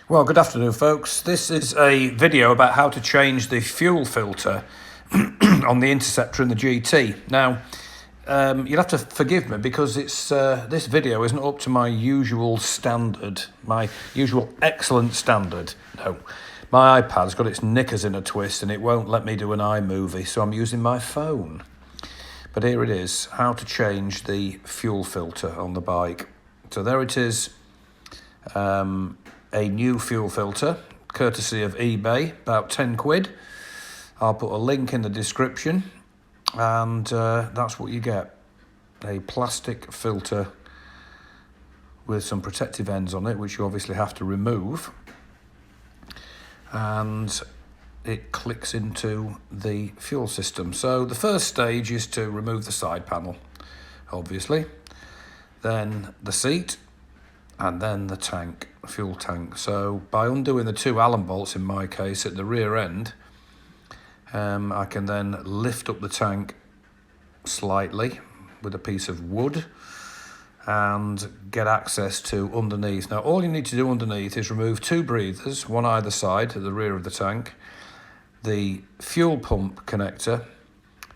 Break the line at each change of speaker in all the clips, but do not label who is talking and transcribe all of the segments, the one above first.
Well, good afternoon, folks. This is a video about how to change the fuel filter on the Interceptor and the GT. Now, you'll have to forgive me because it's this video isn't up to my usual standard, my usual excellent standard. No, my iPad's got its knickers in a twist and it won't let me do an iMovie, so I'm using my phone. But here it is, how to change the fuel filter on the bike. So there it is. A new fuel filter, courtesy of eBay, about 10 quid. I'll put a link in the description, and that's what you get. A plastic filter with some protective ends on it, which you obviously have to remove. And it clicks into the fuel system. So the first stage is to remove the side panel, obviously. Then the seat, and then the tank, fuel tank. So by undoing the two Allen bolts, in my case, at the rear end, I can then lift up the tank slightly with a piece of wood and get access to underneath. Now, all you need to do underneath is remove two breathers, one either side at the rear of the tank, the fuel pump connector,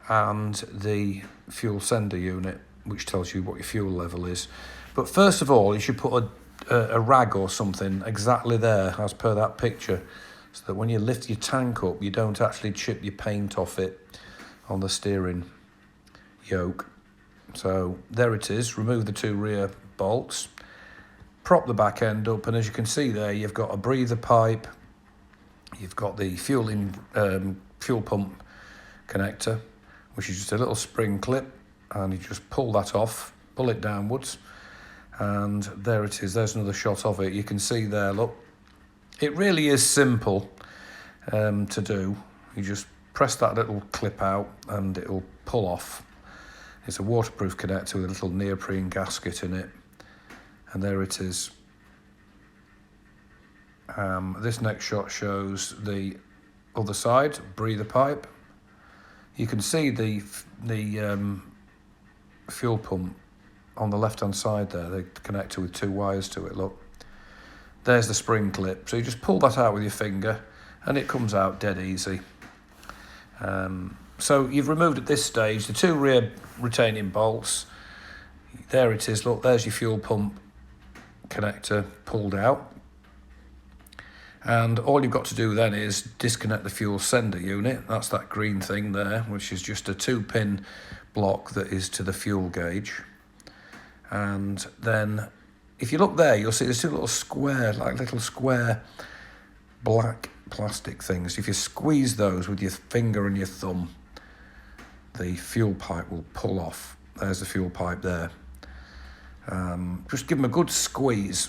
and the fuel sender unit, which tells you what your fuel level is. But first of all, you should put a rag or something exactly there, as per that picture, so that when you lift your tank up, you don't actually chip your paint off it on the steering yoke. So there it is. Remove the two rear bolts, prop the back end up, and as you can see there, you've got a breather pipe, you've got the fuel pump connector, which is just a little spring clip, and you just pull that off, pull it downwards, and there it is. There's another shot of it. You can see there, look, it really is simple to do. You just press that little clip out and it'll pull off. It's a waterproof connector with a little neoprene gasket in it, and there it is. This next shot shows the other side, breather pipe. You can see the fuel pump on the left hand side there, the connector with two wires to it. Look, there's the spring clip, so you just pull that out with your finger and it comes out dead easy. So you've removed at this stage the two rear retaining bolts. There it is, look, there's your fuel pump connector pulled out, and all you've got to do then is disconnect the fuel sender unit. That's that green thing there, which is just a 2-pin block that is to the fuel gauge. And then if you look there, you'll see there's two little square, like little square black plastic things. If you squeeze those with your finger and your thumb, the fuel pipe will pull off. There's the fuel pipe there. Just give them a good squeeze.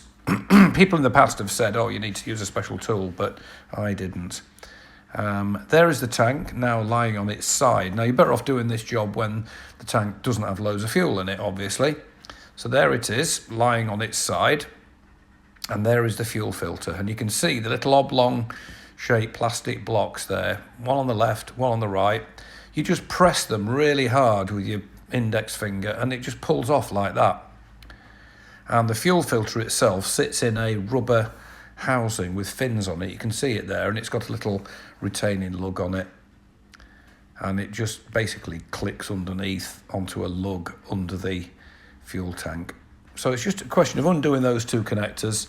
People in the past have said, oh, you need to use a special tool, but I didn't. There is the tank now lying on its side. Now, you're better off doing this job when the tank doesn't have loads of fuel in it, obviously. So there it is, lying on its side, and there is the fuel filter. And you can see the little oblong-shaped plastic blocks there, one on the left, one on the right. You just press them really hard with your index finger, and it just pulls off like that. And the fuel filter itself sits in a rubber housing with fins on it. You can see it there, and it's got a little retaining lug on it. And it just basically clicks underneath onto a lug under the fuel tank. So it's just a question of undoing those two connectors,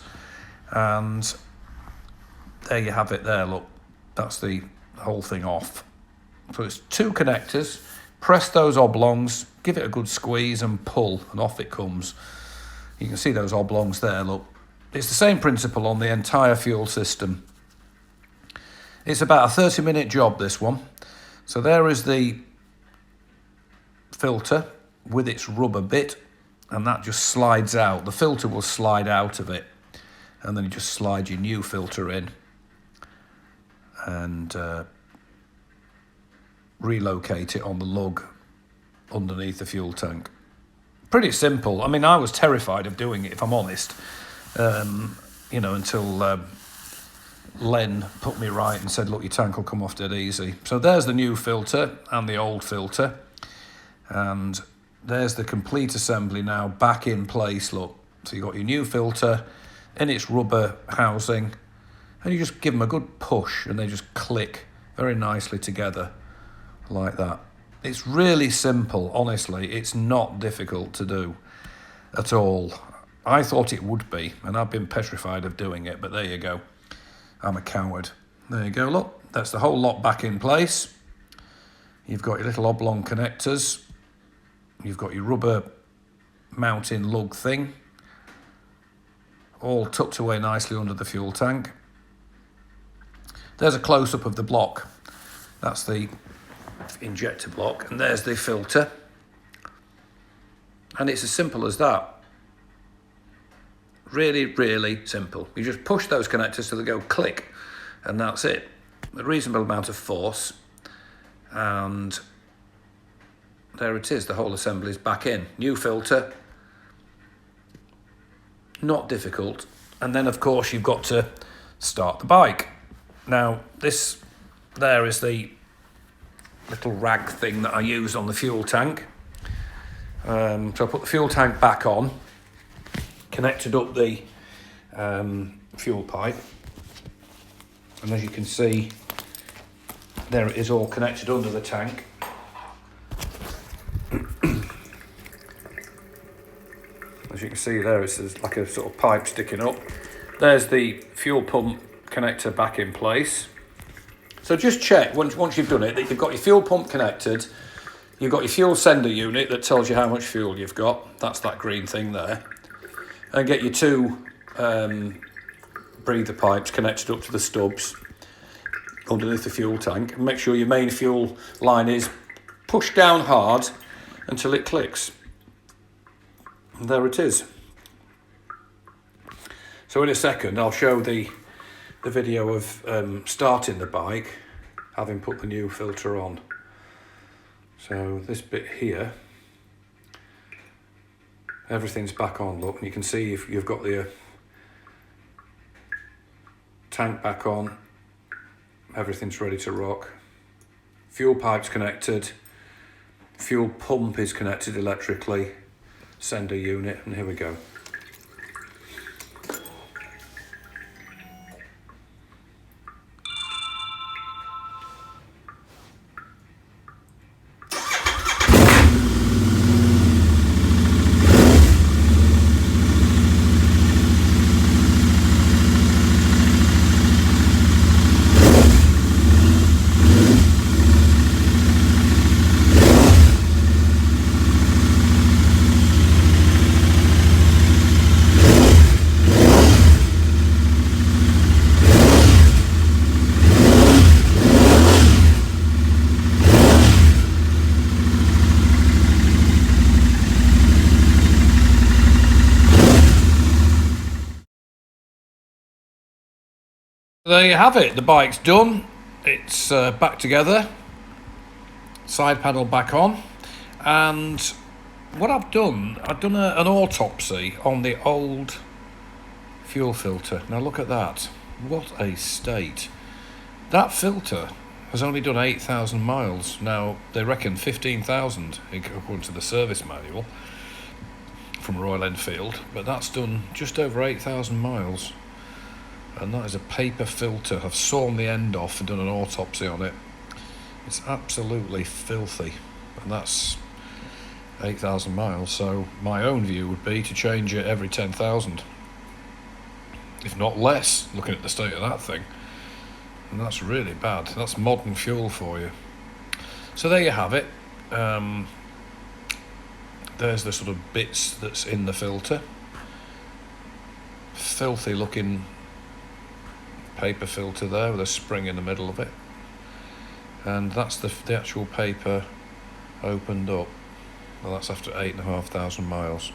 and there you have it there, look, that's the whole thing off. So it's two connectors, press those oblongs, give it a good squeeze and pull, and off it comes. You can see those oblongs there, look. It's the same principle on the entire fuel system. It's about a 30-minute job, this one. So there is the filter with its rubber bit, and that just slides out. The filter will slide out of it, and then you just slide your new filter in and relocate it on the lug underneath the fuel tank. Pretty simple. I mean, I was terrified of doing it, if I'm honest, until Len put me right and said, look, your tank will come off dead easy. So there's the new filter and the old filter, and there's the complete assembly now back in place, look. So you've got your new filter in its rubber housing, and you just give them a good push and they just click very nicely together like that. It's really simple, honestly. It's not difficult to do at all. I thought it would be, and I've been petrified of doing it, but there you go. I'm a coward. There you go, look, that's the whole lot back in place. You've got your little oblong connectors. You've got your rubber mounting lug thing, all tucked away nicely under the fuel tank. There's a close-up of the block. That's the injector block, and there's the filter. And it's as simple as that. Really, really simple. You just push those connectors so they go click, and that's it. A reasonable amount of force, and there it is. The whole assembly is back in. New filter. Not difficult. And then, of course, you've got to start the bike. Now, this there is the little rag thing that I use on the fuel tank. So I put the fuel tank back on, connected up the fuel pipe, and as you can see, there it is all connected under the tank. As you can see there, it's like a sort of pipe sticking up. There's the fuel pump connector back in place. So just check, once you've done it, that you've got your fuel pump connected, you've got your fuel sender unit that tells you how much fuel you've got. That's that green thing there. And get your two breather pipes connected up to the stubs underneath the fuel tank. And make sure your main fuel line is pushed down hard until it clicks. And there it is. So in a second I'll show the video of starting the bike, having put the new filter on. So this bit here, everything's back on, look, and you can see if you've got the tank back on, everything's ready to rock. Fuel pipe's connected, fuel pump is connected electrically, sender unit, and here we go. There you have it, the bike's done, it's back together, side panel back on, and what I've done an autopsy on the old fuel filter. Now look at that, what a state. That filter has only done 8,000 miles. Now they reckon 15,000 according to the service manual from Royal Enfield, but that's done just over 8,000 miles. And that is a paper filter. I've sawn the end off and done an autopsy on it. It's absolutely filthy, and that's 8,000 miles. So my own view would be to change it every 10,000, if not less, looking at the state of that thing. And that's really bad. That's modern fuel for you. So there you have it. There's the sort of bits that's in the filter. Filthy looking paper filter there with a spring in the middle of it, and that's the actual paper opened up. Well, that's after 8,500 miles.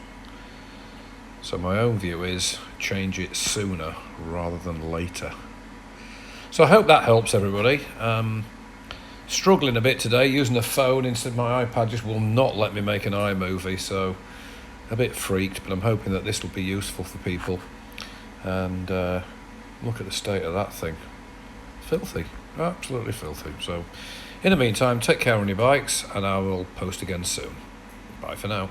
So my own view is change it sooner rather than later. So I hope that helps everybody. Struggling a bit today using the phone instead. My iPad just will not let me make an iMovie, so a bit freaked, but I'm hoping that this will be useful for people. And look at the state of that thing. Filthy, absolutely filthy. So in the meantime, take care on your bikes, and I will post again soon. Bye for now.